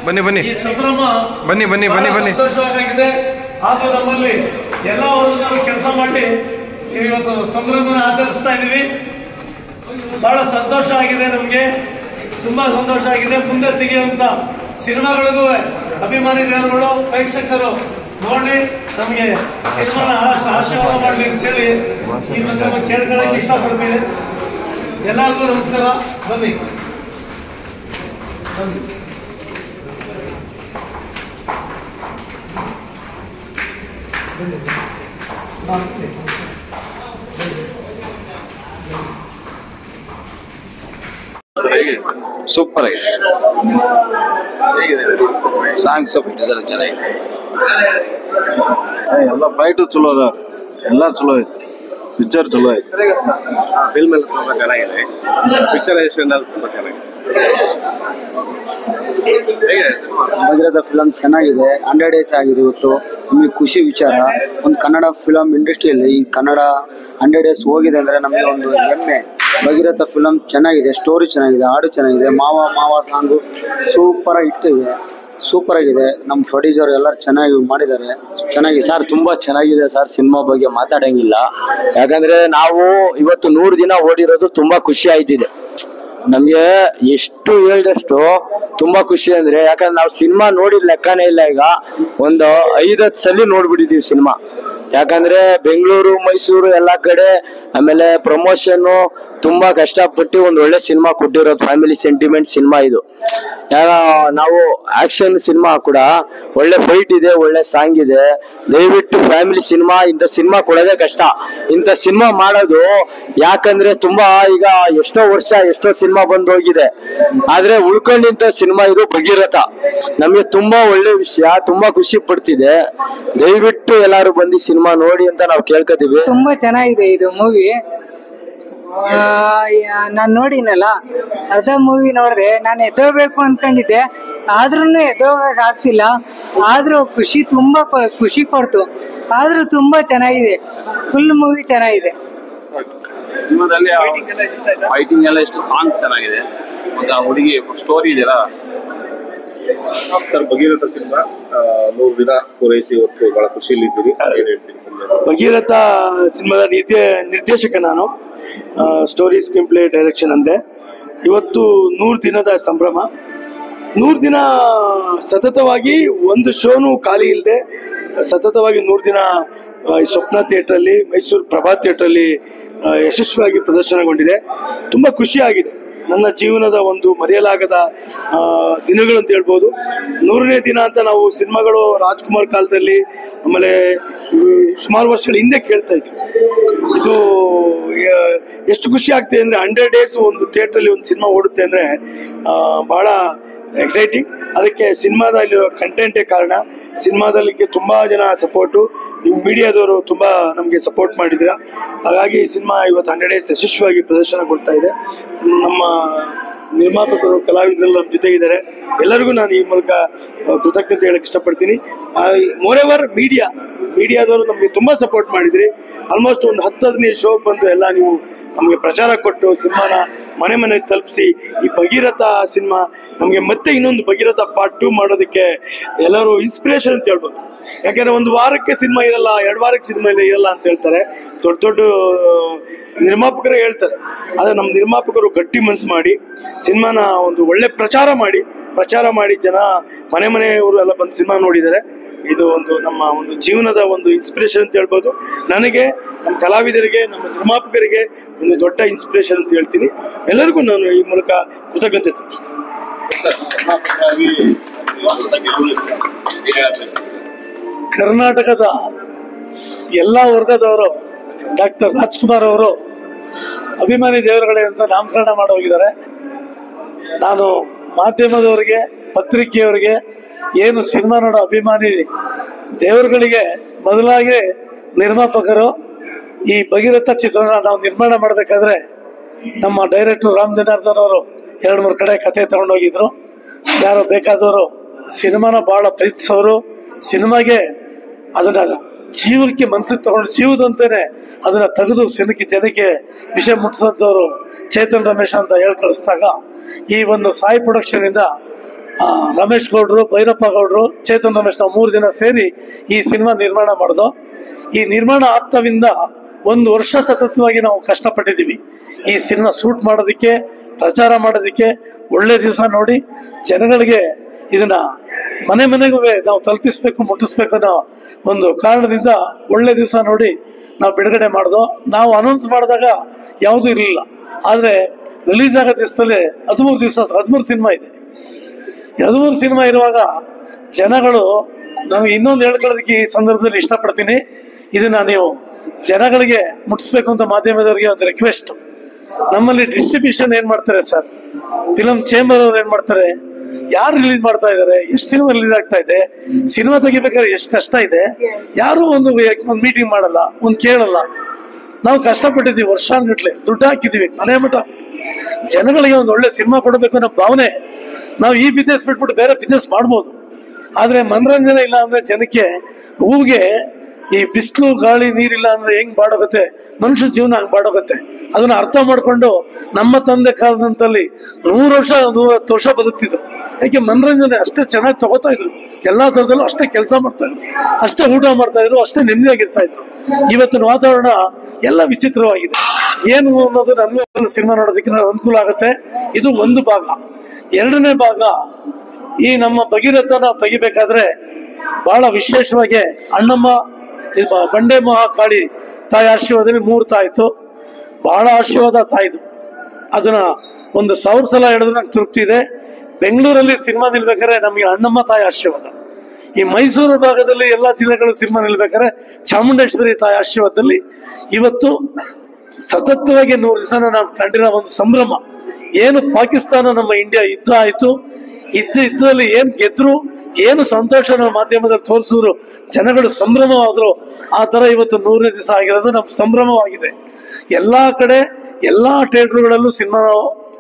ಬನ್ನಿ ಬನ್ನಿ ಈ ಸಂಭ್ರಮ ಬನ್ನಿ ಬನ್ನಿ ಬನ್ನಿ ಬನ್ನಿ ಸಂತೋಷವಾಗಿದೆ. ಹಾಗೂ ನಮ್ಮಲ್ಲಿ ಎಲ್ಲ ವರ್ಗದವರು ಕೆಲಸ ಮಾಡಿ ಇವತ್ತು ಸಂಭ್ರಮನ ಆಚರಿಸ್ತಾ ಇದೀವಿ. ಬಹಳ ಸಂತೋಷ ಆಗಿದೆ, ನಮಗೆ ತುಂಬಾ ಸಂತೋಷ ಆಗಿದೆ. ಮುಂದೆ ತೆಗೆಯುವಂತ ಸಿನಿಮಾಗಳಿಗೂ ಅಭಿಮಾನಿ ದೇವರುಗಳು ಪ್ರೇಕ್ಷಕರು ನೋಡಿ ನಮಗೆ ಸಿನಿಮಾನ ಆಶೀರ್ವಾದ ಮಾಡಲಿ ಅಂತೇಳಿ ಈ ಸಂದರ್ಭ ಕೇಳ್ಕೊಳ್ಳಕ್ಕೆ ಇಷ್ಟಪಡ್ತೀನಿ. ಎಲ್ಲರಿಗೂ ನಮಸ್ಕಾರ. ಬನ್ನಿ ಬನ್ನಿ. ಸೂಪರ್ ಆಗಿದೆ. ಸಾಂಗ್ಸ್ ಫೈಟರ್ಸ್ ಚೆನ್ನಾಗಿದೆ. ಎಲ್ಲ ಫೈಟು ಚಲೋ ಅದ, ಎಲ್ಲ ಚಲೋ ಐತೆ. ಪಿಕ್ಚರ್ ಚಲೋ ಐತೆ. ಫಿಲ್ಮ್ ಎಲ್ಲ ತುಂಬಾ ಚೆನ್ನಾಗಿದೆ. ಪಿಕ್ಚರೈಸೇಷನ್ ಎಲ್ಲ ತುಂಬಾ ಚೆನ್ನಾಗಿದೆ. ಭಗೀರಥ ಫಿಲಮ್ ಚೆನ್ನಾಗಿದೆ. 100 days ಆಗಿದೆ ಇವತ್ತು. ನಮಗೆ ಖುಷಿ ವಿಚಾರ. ಒಂದು ಕನ್ನಡ ಫಿಲಮ್ ಇಂಡಸ್ಟ್ರಿಯಲ್ಲಿ ಈ ಕನ್ನಡ 100 days ಹೋಗಿದೆ ಅಂದರೆ ನಮಗೆ ಒಂದು ಹೆಮ್ಮೆ. ಭಗೀರಥ ಫಿಲಮ್ ಚೆನ್ನಾಗಿದೆ, ಸ್ಟೋರಿ ಚೆನ್ನಾಗಿದೆ, ಹಾಡು ಚೆನ್ನಾಗಿದೆ. ಮಾವ ಮಾವ ಸಾಂಗು ಸೂಪರ್ ಹಿಟ್ ಇದೆ, ಸೂಪರ್ ಆಗಿದೆ. ನಮ್ಮ ಪ್ರೊಡ್ಯೂಸರ್ ಎಲ್ಲರೂ ಚೆನ್ನಾಗಿ ಮಾಡಿದ್ದಾರೆ. ಚೆನ್ನಾಗಿದೆ ಸರ್, ತುಂಬಾ ಚೆನ್ನಾಗಿದೆ ಸರ್. ಸಿನಿಮಾ ಬಗ್ಗೆ ಮಾತಾಡಂಗಿಲ್ಲ. ಯಾಕಂದ್ರೆ ನಾವು ಇವತ್ತು 100 ದಿನ ಓಡಿರೋದು ತುಂಬಾ ಖುಷಿ ಆಯ್ತಿದೆ ನಮ್ಗೆ. ಎಷ್ಟು ಹೇಳಿದಷ್ಟು ತುಂಬಾ ಖುಷಿ ಅಂದ್ರೆ, ಯಾಕಂದ್ರೆ ನಾವು ಸಿನಿಮಾ ನೋಡಿದ ಲೆಕ್ಕನೇ ಇಲ್ಲ. ಈಗ ಒಂದು 5-10 ಸಲ ನೋಡ್ಬಿಟ್ಟಿದೀವಿ ಸಿನಿಮಾ. ಯಾಕಂದ್ರೆ ಬೆಂಗಳೂರು ಮೈಸೂರು ಎಲ್ಲಾ ಕಡೆ ಆಮೇಲೆ ಪ್ರಮೋಷನ್ ತುಂಬಾ ಕಷ್ಟಪಟ್ಟು ಒಂದು ಒಳ್ಳೆ ಸಿನಿಮಾ ಕೊಟ್ಟಿರೋದು. ಫ್ಯಾಮಿಲಿ ಸೆಂಟಿಮೆಂಟ್ ಸಿನಿಮಾ ಇದು. ನಾವು ಆಕ್ಷನ್ ಸಿನಿಮಾ ಕೂಡ ಒಳ್ಳೆ ಫೈಟ್ ಇದೆ, ಒಳ್ಳೆ ಸಾಂಗ್ ಇದೆ. ದಯವಿಟ್ಟು ಫ್ಯಾಮಿಲಿ ಸಿನಿಮಾ, ಇಂಥ ಸಿನಿಮಾ ಕೊಡೋದೇ ಕಷ್ಟ. ಇಂಥ ಸಿನಿಮಾ ಮಾಡೋದು ಯಾಕಂದ್ರೆ ತುಂಬಾ ಈಗ ಎಷ್ಟೋ ವರ್ಷ ಎಷ್ಟೋ ಸಿನಿಮಾ ಬಂದು ಹೋಗಿದೆ, ಆದ್ರೆ ಉಳ್ಕೊಂಡಿಂತ ಸಿನಿಮಾ ಇದು ಭಗೀರಥ. ನಮ್ಗೆ ತುಂಬಾ ಒಳ್ಳೆ ವಿಷಯ, ತುಂಬಾ ಖುಷಿ ಪಡ್ತಿದೆ. ದಯವಿಟ್ಟು ಎಲ್ಲಾರು ಬಂದು ಸಿನಿಮಾ ನೋಡಿ ಅಂತ ನಾವು ಕೇಳ್ಕೊತೀವಿ. ತುಂಬಾ ಚೆನ್ನಾಗಿದೆ ಇದು ಮೂವಿ. ನಾನ್ ನೋಡಿನಲ್ಲ, ಅರ್ಧ ಮೂವಿ ನೋಡ್ದೆ. ನಾನು ಎದ್ದೋಗ್ಬೇಕು ಅನ್ಕೊಂಡಿದ್ದೆ, ಆದ್ರೂ ಎದ್ದೋಗಕ್ ಆಗ್ತಿಲ್ಲ. ಆದ್ರೂ ಖುಷಿ, ತುಂಬಾ ಖುಷಿ ಕೊಡ್ತು. ಆದ್ರೂ ತುಂಬಾ ಚೆನ್ನಾಗಿದೆ. ಫುಲ್ ಮೂವಿ ಚೆನ್ನಾಗಿದೆ. ಸಿನಿಮಾದಲ್ಲಿ ಫೈಟಿಂಗ್ ಎಲ್ಲ ಎಷ್ಟು ಸಾಂಗ್ಸ್ ಚೆನ್ನಾಗಿದೆ. ಒಂದು ಹುಡುಗಿ ಸ್ಟೋರಿ ಇದೆಯಲ್ಲ ಸರ್. ಭಗೀರಥ ಸಿನಿಮಾ 100 ದಿನ ಪೂರೈಸಿ ಇವತ್ತು ಬಹಳ ಖುಷಿಯಲ್ಲಿದ್ದೀರಿ. ಭಗೀರಥ ಸಿನಿಮಾದ ನಿರ್ದೇಶಕ ನಾನು. ಸ್ಟೋರಿ, ಸ್ಕ್ರೀನ್ ಪ್ಲೇ, ಡೈರೆಕ್ಷನ್ ಅಂದೆ. ಇವತ್ತು 100 ದಿನದ ಸಂಭ್ರಮ. 100 ದಿನ ಸತತವಾಗಿ ಒಂದು ಶೋನು ಖಾಲಿ ಇಲ್ಲದೆ ಸತತವಾಗಿ 100 ದಿನ ಸ್ವಪ್ನ ಥಿಯೇಟ್ರಲ್ಲಿ, ಮೈಸೂರು ಪ್ರಭಾ ಥಿಯೇಟ್ರಲ್ಲಿ ಯಶಸ್ವಿಯಾಗಿ ಪ್ರದರ್ಶನಗೊಂಡಿದೆ. ತುಂಬ ಖುಷಿಯಾಗಿದೆ. ನನ್ನ ಜೀವನದ ಒಂದು ಮರೆಯಲಾಗದ ದಿನಗಳು ಅಂತ ಹೇಳ್ಬೋದು. 100ನೇ ದಿನ ಅಂತ ನಾವು ಸಿನಿಮಾಗಳು ರಾಜ್ಕುಮಾರ್ ಕಾಲದಲ್ಲಿ ಆಮೇಲೆ ಸುಮಾರು ವರ್ಷಗಳ ಹಿಂದೆ ಕೇಳ್ತಾ ಇದ್ವಿ. ಇದು ಎಷ್ಟು ಖುಷಿ ಆಗ್ತಿದೆ ಅಂದರೆ 100 days ಒಂದು ಥಿಯೇಟ್ರಲ್ಲಿ ಒಂದು ಸಿನಿಮಾ ಓಡುತ್ತೆ ಅಂದರೆ ಭಾಳ ಎಕ್ಸೈಟಿಂಗ್. ಅದಕ್ಕೆ ಸಿನಿಮಾದಲ್ಲಿರೋ ಕಂಟೆಂಟೇ ಕಾರಣ. ಸಿನಿಮಾದಲ್ಲಿ ತುಂಬ ಜನ ಸಪೋರ್ಟು, ನೀವು ಮೀಡಿಯಾದವರು ತುಂಬ ನಮಗೆ ಸಪೋರ್ಟ್ ಮಾಡಿದ್ದೀರಾ. ಹಾಗಾಗಿ ಸಿನಿಮಾ ಇವತ್ತು 100 days ಯಶಸ್ವಿಯಾಗಿ ಪ್ರದರ್ಶನಗೊಳ್ತಾ ಇದೆ. ನಮ್ಮ ನಿರ್ಮಾಪಕರು, ಕಲಾವಿದರು ನಮ್ಮ ಜೊತೆಗಿದ್ದಾರೆ. ಎಲ್ಲರಿಗೂ ನಾನು ಈ ಮೂಲಕ ಕೃತಜ್ಞತೆ ಹೇಳಕ್ಕೆ ಇಷ್ಟಪಡ್ತೀನಿ. ಮೋರೆವರ್ ಮೀಡಿಯಾದವರು ನಮಗೆ ತುಂಬ ಸಪೋರ್ಟ್ ಮಾಡಿದ್ರಿ. ಆಲ್ಮೋಸ್ಟ್ ಒಂದು 10-15 ಶೋ ಬಂದು ಎಲ್ಲ ನೀವು ನಮಗೆ ಪ್ರಚಾರ ಕೊಟ್ಟು ಸಿನಿಮಾನ ಮನೆ ಮನೆ ತಲುಪಿಸಿ ಈ ಭಗೀರಥ ಸಿನಿಮಾ ನಮಗೆ ಮತ್ತೆ ಇನ್ನೊಂದು ಭಗೀರಥ ಪಾರ್ಟ್ 2 ಮಾಡೋದಕ್ಕೆ ಎಲ್ಲರೂ ಇನ್ಸ್ಪಿರೇಷನ್ ಅಂತ ಹೇಳ್ಬೋದು. ಯಾಕೆಂದರೆ ಒಂದು ವಾರಕ್ಕೆ ಸಿನಿಮಾ ಇರಲ್ಲ, 2 ವಾರಕ್ಕೆ ಸಿನಿಮಾ ಇರಲ್ಲ ಅಂತ ಹೇಳ್ತಾರೆ ದೊಡ್ಡ ದೊಡ್ಡ ನಿರ್ಮಾಪಕರೇ ಹೇಳ್ತಾರೆ. ಆದರೆ ನಮ್ಮ ನಿರ್ಮಾಪಕರು ಗಟ್ಟಿ ಮನಸ್ಸು ಮಾಡಿ ಸಿನಿಮಾನ ಒಂದು ಒಳ್ಳೆ ಪ್ರಚಾರ ಮಾಡಿ ಜನ ಮನೆಯವರು ಎಲ್ಲ ಬಂದು ಸಿನಿಮಾ ನೋಡಿದ್ದಾರೆ. ಇದು ಒಂದು ನಮ್ಮ ಒಂದು ಜೀವನದ ಒಂದು ಇನ್ಸ್ಪಿರೇಷನ್ ಅಂತ ಹೇಳ್ಬೋದು. ನನಗೆ, ನಮ್ಮ ಕಲಾವಿದರಿಗೆ, ನಮ್ಮ ನಿರ್ಮಾಪಕರಿಗೆ ಒಂದು ದೊಡ್ಡ ಇನ್ಸ್ಪಿರೇಷನ್ ಅಂತ ಹೇಳ್ತೀನಿ. ಎಲ್ಲರಿಗೂ ನಾನು ಈ ಮೂಲಕ ಕೃತಜ್ಞತೆ ತೋರಿಸ್ತೀನಿ. ಕರ್ನಾಟಕದ ಎಲ್ಲ ವರ್ಗದವರು ಡಾಕ್ಟರ್ ರಾಜ್ಕುಮಾರ್ ಅವರು ಅಭಿಮಾನಿ ದೇವರುಗಳೇ ಅಂತ ನಾಮಕರಣ ಮಾಡಿ ಹೋಗಿದ್ದಾರೆ. ನಾನು ಮಾಧ್ಯಮದವರಿಗೆ, ಪತ್ರಿಕೆಯವರಿಗೆ, ಏನು ಸಿನಿಮಾ ನೋಡೋ ಅಭಿಮಾನಿ ದೇವರುಗಳಿಗೆ ಮೊದಲಾಗಿ ನಿರ್ಮಾಪಕರು ಈ ಭಗೀರಥ ಚಿತ್ರನ ನಾವು ನಿರ್ಮಾಣ ಮಾಡಬೇಕಾದ್ರೆ ನಮ್ಮ ಡೈರೆಕ್ಟರ್ ರಾಮ್ ಜನಾರ್ದನ್ ಅವರು 2-3 ಕಡೆ ಕತೆ ತಗೊಂಡೋಗಿದ್ರು. ಯಾರೋ ಬೇಕಾದವರು ಸಿನಿಮಾನ ಭಾಳ ಪ್ರೀತಿಸೋರು, ಸಿನಿಮಾಗೆ ಅದನ್ನ ಜೀವಕ್ಕೆ ಮನಸ್ಸಿಗೆ ತಗೊಂಡು ಜೀವದಂತೆಯೇ ಅದನ್ನ ತೆಗೆದು ಜನಕ್ಕೆ ವಿಷಯ ಮುಟ್ಟಿಸೋಂಥವ್ರು ಚೇತನ್ ರಮೇಶ್ ಅಂತ ಹೇಳಿ ಕಳಿಸಿದಾಗ ಈ ಒಂದು ಸಾಯಿ ಪ್ರೊಡಕ್ಷನ್ ಇಂದ ರಮೇಶ್ ಗೌಡ್ರು, ಭೈರಪ್ಪ ಗೌಡ್ರು, ಚೇತನ್ ರಮೇಶ್, ನಾವು 3 ಜನ ಸೇರಿ ಈ ಸಿನಿಮಾ ನಿರ್ಮಾಣ ಮಾಡಿದೋ. ಈ ನಿರ್ಮಾಣ ಆಗ್ತವಿಂದ 1 ವರ್ಷ ಸತತವಾಗಿ ನಾವು ಕಷ್ಟಪಟ್ಟಿದ್ದೀವಿ ಈ ಸಿನಿಮಾ ಶೂಟ್ ಮಾಡೋದಕ್ಕೆ, ಪ್ರಚಾರ ಮಾಡೋದಕ್ಕೆ. ಒಳ್ಳೆ ದಿವಸ ನೋಡಿ ಜನಗಳಿಗೆ ಇದನ್ನ ಮನೆ ಮನೆಗೂ ನಾವು ತಲುಪಿಸ್ಬೇಕು, ಮುಟ್ಟಿಸ್ಬೇಕು ಅನ್ನೋ ಒಂದು ಕಾರಣದಿಂದ ಒಳ್ಳೆ ದಿವಸ ನೋಡಿ ನಾವು ಬಿಡುಗಡೆ ಮಾಡಿದೋ. ನಾವು ಅನೌನ್ಸ್ ಮಾಡಿದಾಗ ಯಾವುದೂ ಇರಲಿಲ್ಲ, ಆದರೆ ರಿಲೀಸ್ ಆಗೋ ದಿವಸದಲ್ಲಿ 13 ಸಿನಿಮಾ ಇದೆ. 13 ಸಿನಿಮಾ ಇರುವಾಗ ಜನಗಳು, ನಮಗೆ ಇನ್ನೊಂದು ಹೇಳ್ಕೊಳ್ಳೋದಕ್ಕೆ ಈ ಸಂದರ್ಭದಲ್ಲಿ ಇಷ್ಟಪಡ್ತೀನಿ, ಇದನ್ನ ನೀವು ಜನಗಳಿಗೆ ಮುಟ್ಟಿಸ್ಬೇಕು ಅಂತ ಮಾಧ್ಯಮದವರಿಗೆ ಒಂದು ರಿಕ್ವೆಸ್ಟ್. ನಮ್ಮಲ್ಲಿ ಡಿಸ್ಟ್ರಿಬ್ಯೂಷನ್ ಏನ್ ಮಾಡ್ತಾರೆ ಸರ್, ಫಿಲಂ ಚೇಂಬರ್ ಅವ್ರು ಏನ್ ಮಾಡ್ತಾರೆ, ಯಾರು ರಿಲೀಸ್ ಮಾಡ್ತಾ ಇದ್ದಾರೆ, ಎಷ್ಟು ಸಿನಿಮಾ ರಿಲೀಸ್ ಆಗ್ತಾ ಇದೆ, ಸಿನಿಮಾ ತೆಗಿಬೇಕಾದ್ರೆ ಎಷ್ಟು ಕಷ್ಟ ಇದೆ, ಯಾರು ಒಂದು ಮೀಟಿಂಗ್ ಮಾಡಲ್ಲ, ಒಂದು ಕೇಳಲ್ಲ. ನಾವು ಕಷ್ಟಪಟ್ಟಿದ್ದೀವಿ, ವರ್ಷಾನ್ಗಟ್ಲೆ ದುಡ್ಡು ಹಾಕಿದ್ದೀವಿ, ಮನೆ ಮಠ. ಜನಗಳಿಗೆ ಒಂದು ಒಳ್ಳೆ ಸಿನಿಮಾ ಕೊಡಬೇಕು ಅನ್ನೋ ಭಾವನೆ. ನಾವು ಈ ಬಿಸ್ನೆಸ್ ಬಿಟ್ಬಿಟ್ಟು ಬೇರೆ ಬಿಸ್ನೆಸ್ ಮಾಡ್ಬೋದು, ಆದ್ರೆ ಮನರಂಜನೆ ಇಲ್ಲ ಅಂದ್ರೆ ಜನಕ್ಕೆ ಹೂವಿಗೆ ಈ ಬಿಸಿಲು ಗಾಳಿ ನೀರಿಲ್ಲ ಅಂದ್ರೆ ಹೆಂಗ್ ಬಾಡೋಗುತ್ತೆ, ಮನುಷ್ಯನ ಜೀವನ ಹಂಗ್ ಬಾಡೋಗುತ್ತೆ. ಅದನ್ನ ಅರ್ಥ ಮಾಡ್ಕೊಂಡು ನಮ್ಮ ತಂದೆ ಕಾಲದಂತಲ್ಲಿ 100 ವರ್ಷ 110 ವರ್ಷ ಬದುಕ್ತಿದ್ರು. ಯಾಕೆ ಮನರಂಜನೆ ಅಷ್ಟೇ ಚೆನ್ನಾಗಿ ತಗೋತಾ ಇದ್ರು, ಎಲ್ಲಾ ತರದಲ್ಲೂ ಅಷ್ಟೇ ಕೆಲಸ ಮಾಡ್ತಾ ಇದ್ರು, ಅಷ್ಟೇ ಊಟ ಮಾಡ್ತಾ ಇದ್ರು, ಅಷ್ಟೇ ನೆಮ್ಮದಿಯಾಗಿರ್ತಾ ಇದ್ರು. ಇವತ್ತಿನ ವಾತಾವರಣ ಎಲ್ಲ ವಿಚಿತ್ರವಾಗಿದೆ. ಏನು ಅನ್ನೋದು ನನಗೆ ಸಿನಿಮಾ ನೋಡೋದಕ್ಕೆ ಅನುಕೂಲ ಆಗುತ್ತೆ. ಇದು ಒಂದು ಭಾಗ. ಎರಡನೇ ಭಾಗ, ಈ ನಮ್ಮ ಭಗೀರಥ ನಾವು ತೆಗಿಬೇಕಾದ್ರೆ ಬಹಳ ವಿಶೇಷವಾಗಿ ಅಣ್ಣಮ್ಮ ಬಂಡೆ ಮಹಾಕಾಳಿ ತಾಯಿ ಆಶೀರ್ವಾದದಲ್ಲಿ 3 ತಾಯಿತು. ಬಹಳ ಆಶೀರ್ವಾದ ತಾಯಿದು. ಅದನ್ನ 1000 ಸಲ ಹೇಳಿದ್ರೆ ನಂಗೆ ತೃಪ್ತಿ ಇದೆ. ಬೆಂಗಳೂರಲ್ಲಿ ಸಿನಿಮಾ ನಿಲ್ಬೇಕಾದ್ರೆ ನಮಗೆ ಅಣ್ಣಮ್ಮ ತಾಯಿ ಆಶೀರ್ವಾದ. ಈ ಮೈಸೂರು ಭಾಗದಲ್ಲಿ ಎಲ್ಲಾ ಜಿಲ್ಲೆಗಳು ಸಿನಿಮಾ ನಿಲ್ಬೇಕಾದ್ರೆ ಚಾಮುಂಡೇಶ್ವರಿ ತಾಯಿ ಆಶೀರ್ವಾದದಲ್ಲಿ ಇವತ್ತು ಸತತವಾಗಿ 100 ದಿವಸ ನಾವು ಕಂಡಿರೋ ಒಂದು ಸಂಭ್ರಮ. ಏನು ಪಾಕಿಸ್ತಾನ ನಮ್ಮ ಇಂಡಿಯಾ ಯುದ್ಧ ಆಯ್ತು, ಯುದ್ಧದಲ್ಲಿ ಏನ್ ಗೆದ್ರು, ಏನು ಸಂತೋಷ ನಮ್ಮ ಮಾಧ್ಯಮದಲ್ಲಿ ತೋರಿಸಿದ್ರು, ಜನಗಳು ಸಂಭ್ರಮವಾದ್ರು. ಆ ತರ ಇವತ್ತು 100ನೇ ದಿವಸ ಆಗಿರೋದು ನಮ್ಮ ಸಂಭ್ರಮವಾಗಿದೆ. ಎಲ್ಲಾ ಕಡೆ ಎಲ್ಲಾ ಥಿಯೇಟರ್ಗಳಲ್ಲೂ ಸಿನಿಮಾ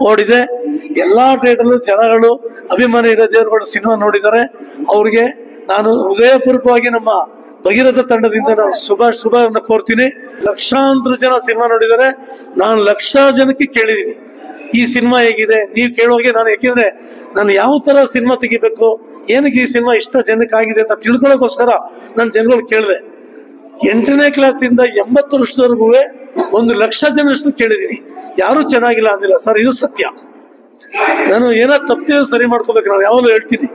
ಓಡಿದೆ. ಎಲ್ಲಾ ಥಿಯೇಟರ್ಲ್ಲೂ ಜನಗಳು, ಅಭಿಮಾನಿ ದೇವರುಗಳು ಸಿನಿಮಾ ನೋಡಿದ್ದಾರೆ. ಅವ್ರಿಗೆ ನಾನು ಹೃದಯಪೂರ್ವಕವಾಗಿ ನಮ್ಮ ಭಗೀರಥ ತಂಡದಿಂದ ನಾನು ಶುಭವನ್ನು ಕೋರ್ತೀನಿ. ಲಕ್ಷಾಂತರ ಜನ ಸಿನಿಮಾ ನೋಡಿದ್ದಾರೆ. ನಾನು ಲಕ್ಷ ಜನಕ್ಕೆ ಕೇಳಿದ್ದೀನಿ ಈ ಸಿನಿಮಾ ಹೇಗಿದೆ. ನೀವು ಕೇಳುವಾಗೆ ನಾನು, ಯಾಕೆಂದ್ರೆ ನಾನು ಯಾವ ತರ ಸಿನಿಮಾ ತೆಗಿಬೇಕು, ಏನಕ್ಕೆ ಈ ಸಿನಿಮಾ ಇಷ್ಟ ಜನಕ್ಕೆ ಆಗಿದೆ ಅಂತ ತಿಳ್ಕೊಳ್ಳೋಕೋಸ್ಕರ ನಾನು ಜನಗಳು ಕೇಳಿದೆ. 8ನೇ ಕ್ಲಾಸಿಂದ 80 ವರ್ಷದವರೆಗೂ 1 ಲಕ್ಷ ಜನಷ್ಟು ಕೇಳಿದ್ದೀನಿ. ಯಾರು ಚೆನ್ನಾಗಿಲ್ಲ ಅಂದಿಲ್ಲ ಸರ್, ಇದು ಸತ್ಯ. ನಾನು ಏನಾದ್ರು ತಪ್ಪಿದ್ರೆ ಸರಿ ಮಾಡ್ಕೋಬೇಕು. ನಾನು ಯಾವಾಗಲೂ ಹೇಳ್ತೀನಿ,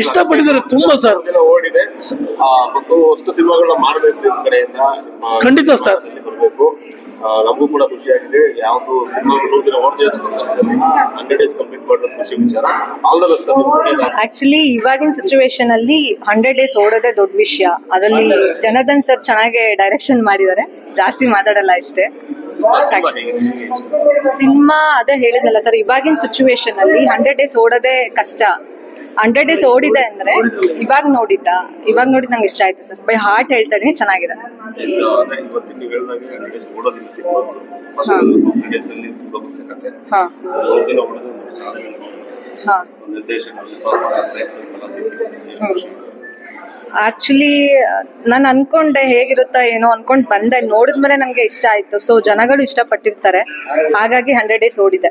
ಇಷ್ಟಪಟ್ಟಿದ್ದಾರೆ ತುಂಬಾ ಸರ್. ಖಂಡಿತ ಸರ್, ನಮಗೂ ಕೂಡ ಖುಷಿಯಾಗಿದೆ. ಯಾವುದು ಸಿನಿಮಾ 100 ದಿನ ಓಡ್ತಿರೋ ಸಂದರ್ಭದಲ್ಲಿ 100 ಡೇಸ್ ಕಂಪ್ಲೀಟ್ ಮಾಡೋದು ಖುಷಿ ವಿಚಾರ. All the best. ಆಕ್ಚುಲಿ ಇವಾಗಿನ ಸಿಚುವೇಶನ್ ಅಲ್ಲಿ 100 ಡೇಸ್ ಓಡೋದೇ ದೊಡ್ಡ ವಿಷಯ. ಅದರಲ್ಲಿ ಜನಾರ್ದನ್ ಸರ್ ಚೆನ್ನಾಗಿ ಡೈರೆಕ್ಷನ್ ಮಾಡಿದ್ದಾರೆ. ಜಾಸ್ತಿ ಮಾತಾಡಲ್ಲ ಇಷ್ಟೇ. ಸಿನಿಮಾ ಅದೇ ಹೇಳಿದ್ನಲ್ಲ ಸರ್, ಇವಾಗಿನ ಸಿಚುವೇಶನ್ ಅಲ್ಲಿ 100 ಡೇಸ್ ಓಡೋದೇ ಕಷ್ಟ. 100 ಡೇಸ್ ಓಡಿದೆ ಅಂದ್ರೆ ಇವಾಗ ನೋಡಿದ್ದ ನಂಗೆ ಇಷ್ಟ ಆಯ್ತು ಸರ್. ಬೈ ಹಾರ್ಟ್ ಹೇಳ್ತಾ ಇದೀನಿ, ಚೆನ್ನಾಗಿದೆ. ಆಕ್ಚುಲಿ ನಾನು ಅನ್ಕೊಂಡೆ ಹೇಗಿರುತ್ತಾ ಏನೋ ಅನ್ಕೊಂಡ್ ಬಂದೆ, ನೋಡಿದ್ಮೇಲೆ ನಂಗೆ ಇಷ್ಟ ಆಯ್ತು. ಸೊ ಜನಗಳು ಇಷ್ಟಪಟ್ಟಿರ್ತಾರೆ, ಹಾಗಾಗಿ 100 ಡೇಸ್ ಓಡಿದೆ.